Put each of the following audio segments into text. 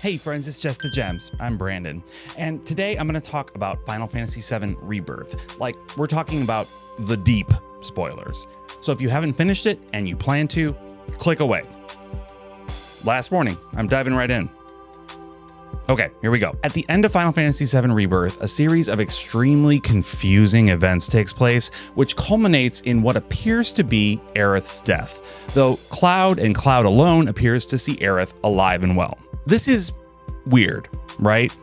Hey friends, it's Just the Gems. I'm Brandon, and today I'm going to talk about Final Fantasy VII Rebirth. Like, we're talking about the deep spoilers. So if you haven't finished it and you plan to, click away. Last warning, I'm diving right in. Okay, here we go. At the end of Final Fantasy VII Rebirth, a series of extremely confusing events takes place, which culminates in what appears to be Aerith's death, though Cloud and Cloud alone appears to see Aerith alive and well. This is weird, right?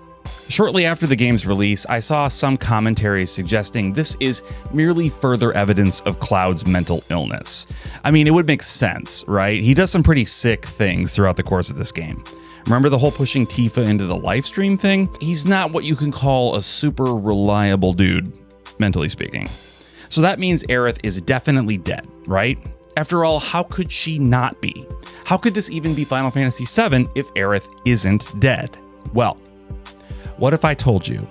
Shortly after the game's release, I saw some commentaries suggesting this is merely further evidence of Cloud's mental illness. I mean, it would make sense, right? He does some pretty sick things throughout the course of this game. Remember the whole pushing Tifa into the live stream thing? He's not what you can call a super reliable dude, mentally speaking. So that means Aerith is definitely dead, right? After all, how could she not be? How could this even be Final Fantasy VII if Aerith isn't dead? Well, what if I told you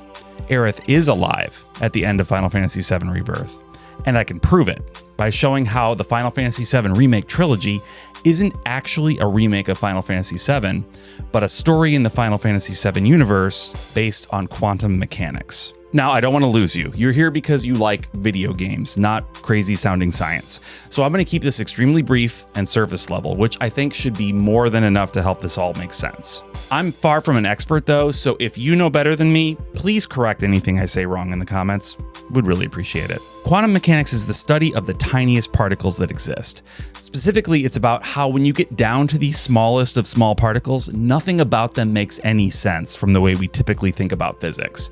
Aerith is alive at the end of Final Fantasy VII Rebirth? And I can prove it by showing how the Final Fantasy VII Remake trilogy isn't actually a remake of Final Fantasy VII, but a story in the Final Fantasy VII universe based on quantum mechanics. Now, I don't want to lose you. You're here because you like video games, not crazy sounding science. So I'm going to keep this extremely brief and surface level, which I think should be more than enough to help this all make sense. I'm far from an expert though, so if you know better than me, please correct anything I say wrong in the comments. Would really appreciate it. Quantum mechanics is the study of the tiniest particles that exist. Specifically, it's about how when you get down to the smallest of small particles, nothing about them makes any sense from the way we typically think about physics.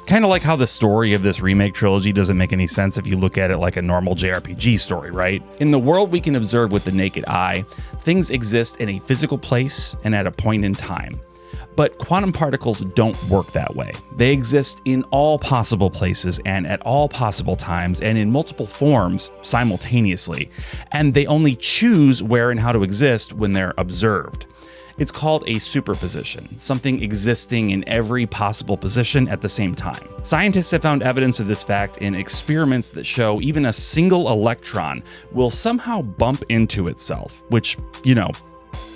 Kind of like how the story of this remake trilogy doesn't make any sense if you look at it like a normal JRPG story, right? In the world we can observe with the naked eye, things exist in a physical place and at a point in time. But quantum particles don't work that way. They exist in all possible places and at all possible times and in multiple forms simultaneously. And they only choose where and how to exist when they're observed. It's called a superposition, something existing in every possible position at the same time. Scientists have found evidence of this fact in experiments that show even a single electron will somehow bump into itself, which,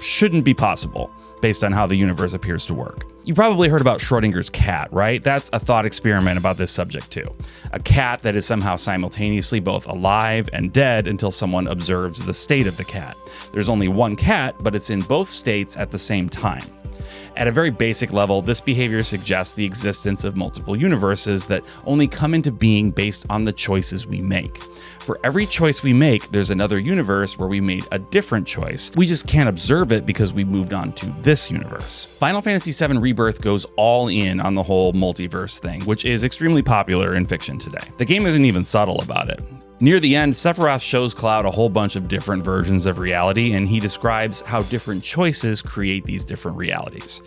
shouldn't be possible based on how the universe appears to work. You probably heard about Schrodinger's cat, right? That's a thought experiment about this subject too. A cat that is somehow simultaneously both alive and dead until someone observes the state of the cat. There's only one cat, but it's in both states at the same time. At a very basic level, this behavior suggests the existence of multiple universes that only come into being based on the choices we make. For every choice we make, there's another universe where we made a different choice. We just can't observe it because we moved on to this universe. Final Fantasy VII Rebirth goes all in on the whole multiverse thing, which is extremely popular in fiction today. The game isn't even subtle about it. Near the end, Sephiroth shows Cloud a whole bunch of different versions of reality, and he describes how different choices create these different realities.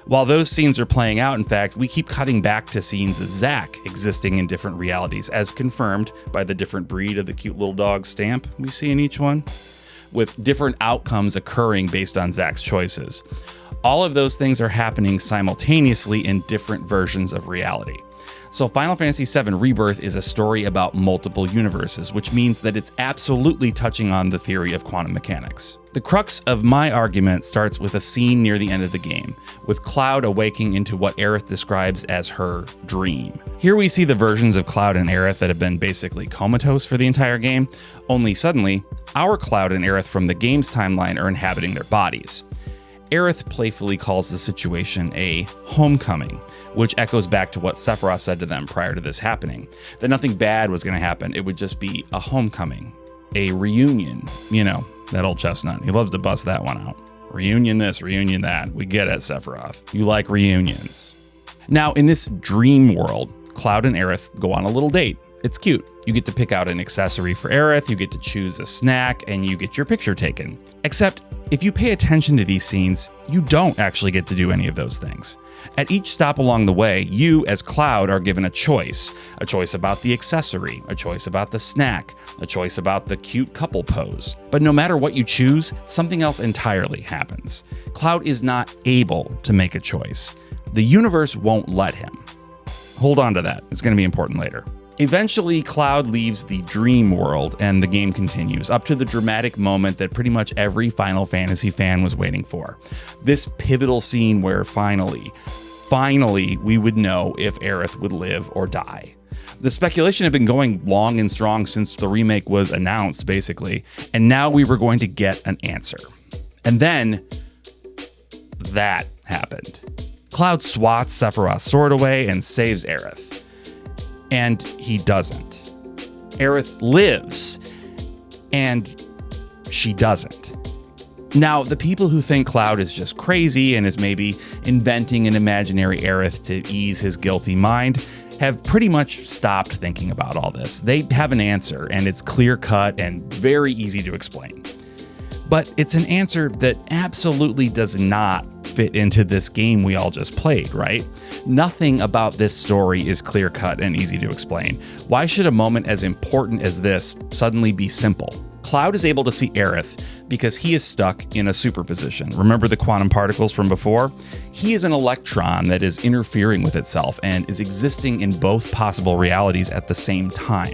While those scenes are playing out, in fact, we keep cutting back to scenes of Zack existing in different realities, as confirmed by the different breed of the cute little dog stamp we see in each one, with different outcomes occurring based on Zack's choices. All of those things are happening simultaneously in different versions of reality. So Final Fantasy VII Rebirth is a story about multiple universes, which means that it's absolutely touching on the theory of quantum mechanics. The crux of my argument starts with a scene near the end of the game, with Cloud awaking into what Aerith describes as her dream. Here we see the versions of Cloud and Aerith that have been basically comatose for the entire game, only suddenly, our Cloud and Aerith from the game's timeline are inhabiting their bodies. Aerith playfully calls the situation a homecoming, which echoes back to what Sephiroth said to them prior to this happening, that nothing bad was going to happen, it would just be a homecoming, a reunion, that old chestnut. He loves to bust that one out. Reunion this, reunion that. We get it, Sephiroth. You like reunions. Now, in this dream world, Cloud and Aerith go on a little date. It's cute. You get to pick out an accessory for Aerith, you get to choose a snack, and you get your picture taken. Except, if you pay attention to these scenes, you don't actually get to do any of those things. At each stop along the way, you, as Cloud, are given a choice about the accessory, a choice about the snack, a choice about the cute couple pose. But no matter what you choose, something else entirely happens. Cloud is not able to make a choice. The universe won't let him. Hold on to that, it's going to be important later. Eventually, Cloud leaves the dream world and the game continues, up to the dramatic moment that pretty much every Final Fantasy fan was waiting for. This pivotal scene where finally, we would know if Aerith would live or die. The speculation had been going long and strong since the remake was announced, basically, and now we were going to get an answer. And then, that happened. Cloud swats Sephiroth's sword away and saves Aerith. And he doesn't. Aerith lives, and she doesn't. Now, the people who think Cloud is just crazy and is maybe inventing an imaginary Aerith to ease his guilty mind have pretty much stopped thinking about all this. They have an answer, and it's clear-cut and very easy to explain. But it's an answer that absolutely does not fit into this game we all just played, right? Nothing about this story is clear-cut and easy to explain. Why should a moment as important as this suddenly be simple? Cloud is able to see Aerith because he is stuck in a superposition. Remember the quantum particles from before? He is an electron that is interfering with itself and is existing in both possible realities at the same time.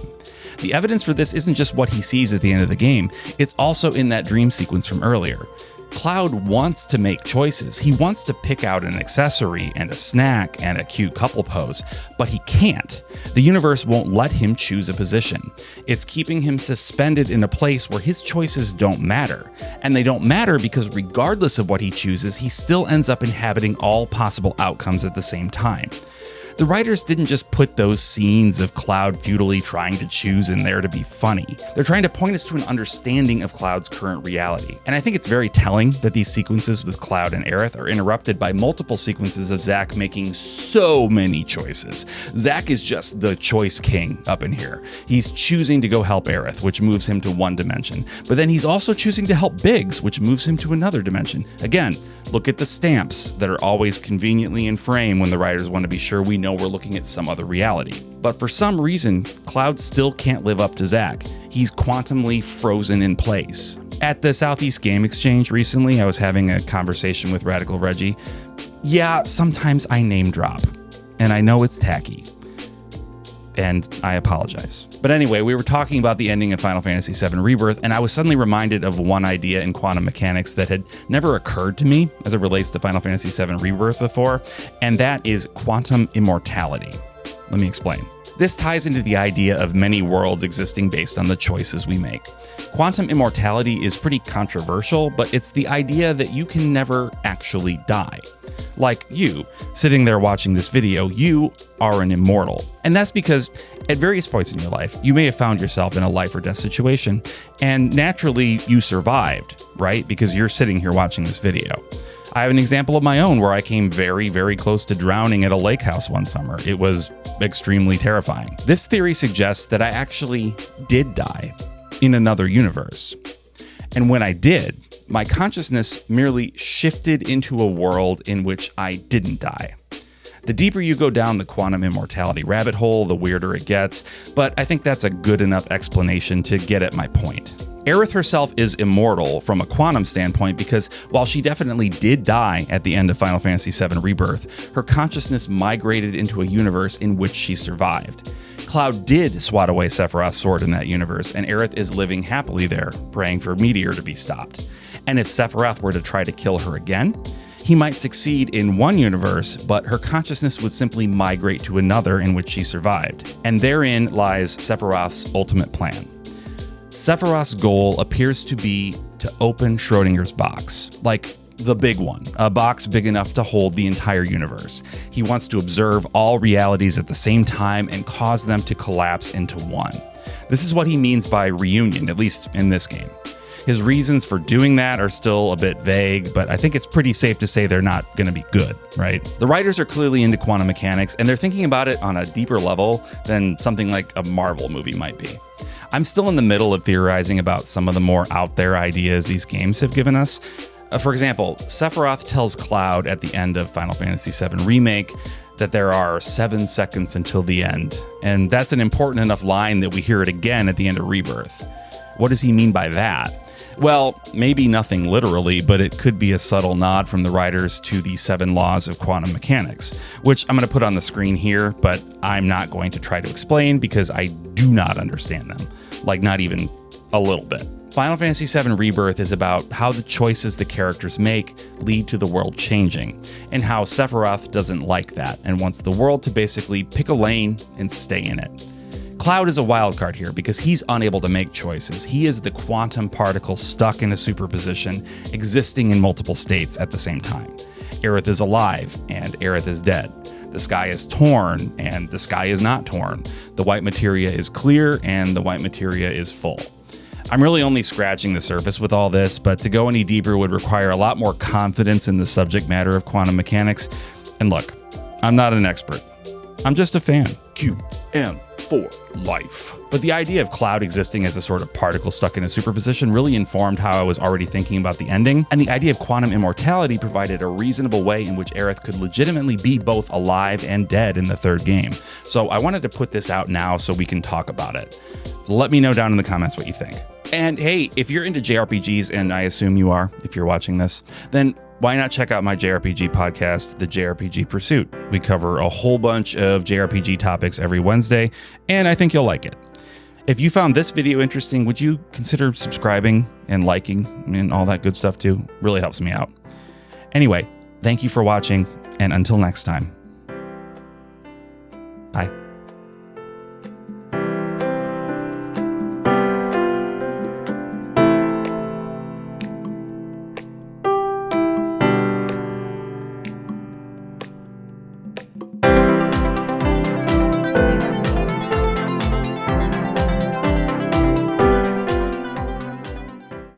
The evidence for this isn't just what he sees at the end of the game, it's also in that dream sequence from earlier. Cloud wants to make choices. He wants to pick out an accessory and a snack and a cute couple pose, but he can't. The universe won't let him choose a position. It's keeping him suspended in a place where his choices don't matter. And they don't matter because regardless of what he chooses, he still ends up inhabiting all possible outcomes at the same time. The writers didn't just put those scenes of Cloud futilely trying to choose in there to be funny. They're trying to point us to an understanding of Cloud's current reality. And I think it's very telling that these sequences with Cloud and Aerith are interrupted by multiple sequences of Zack making so many choices. Zack is just the choice king up in here. He's choosing to go help Aerith, which moves him to one dimension. But then he's also choosing to help Biggs, which moves him to another dimension. Again, look at the stamps that are always conveniently in frame when the writers want to be sure we know we're looking at some other reality. But for some reason, Cloud still can't live up to Zack. He's quantumly frozen in place. At the Southeast Game Exchange recently, I was having a conversation with Radical Reggie. Yeah, sometimes I name drop, and I know it's tacky. And I apologize. But anyway, we were talking about the ending of Final Fantasy VII Rebirth, and I was suddenly reminded of one idea in quantum mechanics that had never occurred to me as it relates to Final Fantasy VII Rebirth before, and that is quantum immortality. Let me explain. This ties into the idea of many worlds existing based on the choices we make. Quantum immortality is pretty controversial, but it's the idea that you can never actually die. Like you, sitting there watching this video, you are an immortal. And that's because at various points in your life, you may have found yourself in a life or death situation, and naturally you survived, right? Because you're sitting here watching this video. I have an example of my own where I came very, very close to drowning at a lake house one summer. It was extremely terrifying. This theory suggests that I actually did die in another universe. And when I did, my consciousness merely shifted into a world in which I didn't die. The deeper you go down the quantum immortality rabbit hole, the weirder it gets, but I think that's a good enough explanation to get at my point. Aerith herself is immortal from a quantum standpoint because while she definitely did die at the end of Final Fantasy VII Rebirth, her consciousness migrated into a universe in which she survived. Cloud did swat away Sephiroth's sword in that universe, and Aerith is living happily there, praying for Meteor to be stopped. And if Sephiroth were to try to kill her again, he might succeed in one universe, but her consciousness would simply migrate to another in which she survived. And therein lies Sephiroth's ultimate plan. Sephiroth's goal appears to be to open Schrodinger's box, like the big one, a box big enough to hold the entire universe. He wants to observe all realities at the same time and cause them to collapse into one. This is what he means by reunion, at least in this game. His reasons for doing that are still a bit vague, but I think it's pretty safe to say they're not going to be good, right? The writers are clearly into quantum mechanics, and they're thinking about it on a deeper level than something like a Marvel movie might be. I'm still in the middle of theorizing about some of the more out there ideas these games have given us. For example, Sephiroth tells Cloud at the end of Final Fantasy VII Remake that there are 7 seconds until the end, and that's an important enough line that we hear it again at the end of Rebirth. What does he mean by that? Well, maybe nothing literally, but it could be a subtle nod from the writers to the 7 laws of quantum mechanics, which I'm going to put on the screen here, but I'm not going to try to explain because I do not understand them. Like, not even a little bit. Final Fantasy VII Rebirth is about how the choices the characters make lead to the world changing, and how Sephiroth doesn't like that and wants the world to basically pick a lane and stay in it. Cloud is a wild card here because he's unable to make choices. He is the quantum particle stuck in a superposition, existing in multiple states at the same time. Aerith is alive, and Aerith is dead. The sky is torn, and the sky is not torn. The white materia is clear, and the white materia is full. I'm really only scratching the surface with all this, but to go any deeper would require a lot more confidence in the subject matter of quantum mechanics. And look, I'm not an expert. I'm just a fan. QM for life. But the idea of Cloud existing as a sort of particle stuck in a superposition really informed how I was already thinking about the ending, and the idea of quantum immortality provided a reasonable way in which Aerith could legitimately be both alive and dead in the 3rd game. So I wanted to put this out now so we can talk about it. Let me know down in the comments what you think. And hey, if you're into JRPGs, and I assume you are if you're watching this, then why not check out my JRPG podcast, the JRPG Pursuit? We cover a whole bunch of JRPG topics every Wednesday, and I think you'll like it. If you found this video interesting, would you consider subscribing and liking and all that good stuff too? Really helps me out. Anyway, thank you for watching, and until next time.